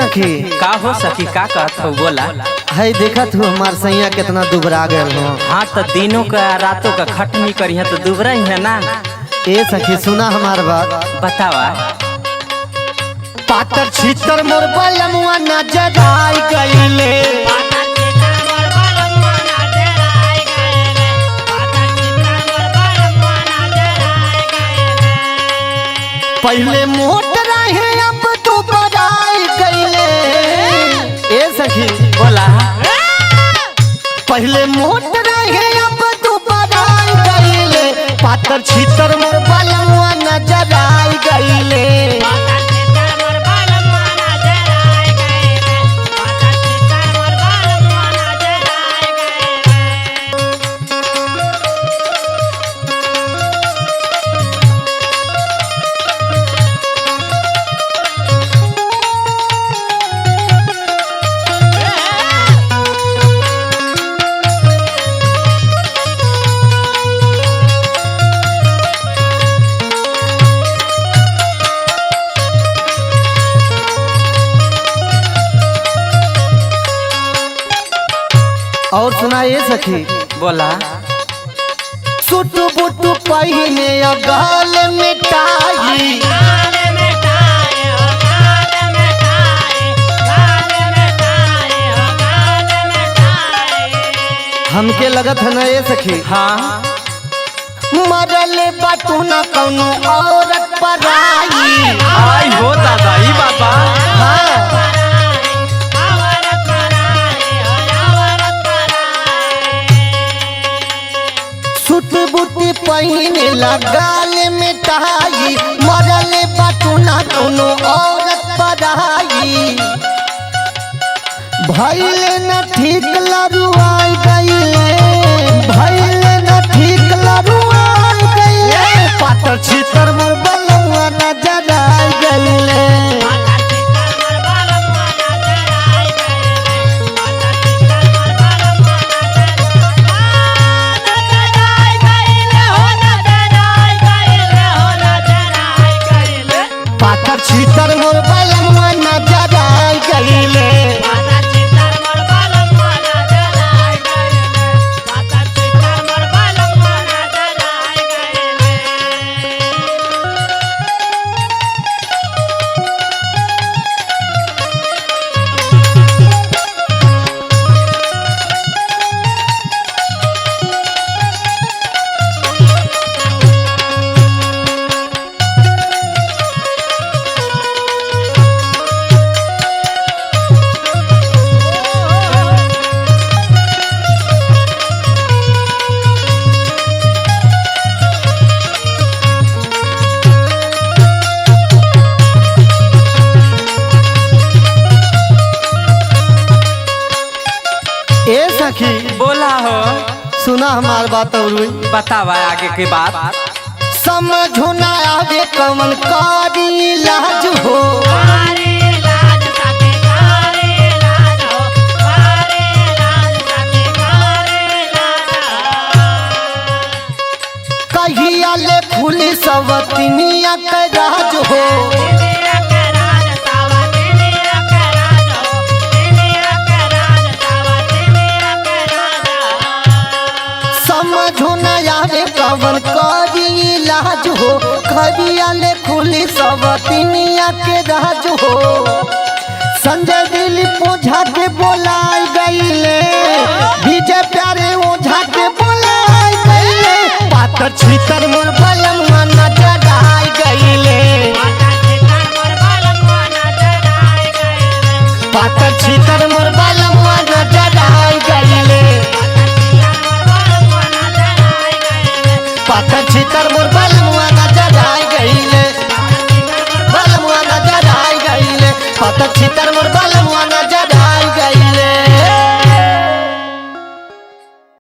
सखी का हो सखी का कहत हो बोला। है देखत हो हमार सैया कितना दुबरा गए हो। हाँ तो दिनों का रातों का खटनी करी तो दुबरा ही है ना। ए सखी सुना हमार बात बतावा। पातर छीतर मोर बलमुआ नजर आई गईले। पहले मोट रहे अब तू बड़ाई गईले। ए सखी बोला। पहले मोट रहे अब तू बड़ाई गईले। पातर छीतर मोर बलमुआ नजर आई गईले। और सुना ये सखी बोला। सुटू बुटू पहने गाल मिटाई। हमके लगत है ना ये सखी हाँ मरल बाटू न कौनो औरत पर आई हो दादा ई बाबा। हाँ सुट बुटी पहने लगाल मिटाई। मरल बाटू न कौनो औरत पर भैले न ठीक लरुआई गईले। भैले न ठीक लरुआई गईले। पातर छीतर मोर बलमुआ नजर आई गईले। पातर छीतर मोर बलमुआ नजर आई गईले। ए सखी बोला हो। सुना हमार बात और बतावा आगे के बात। समझो ना आगे कमन कारी लाज हो। कहिया ले खुली सवतिनिया के राज हो। समझो न आवे कवन करी लाज हो। खरिया ले खुली सवतिनिया के राज हो। संजय दिली पोझा के बोलाई गईले। विजय प्यारे ओझा के बोलाई गईले। पातर छीतर मोर बलमुआ नजर आई गईले। पातर छीतर मोर बलमुआ नजर आई गईले। पातर छीतर मोर बलमुआ नजर आई गईले। बलमुआ नजर आई गईले। पातर छीतर मोर बलमुआ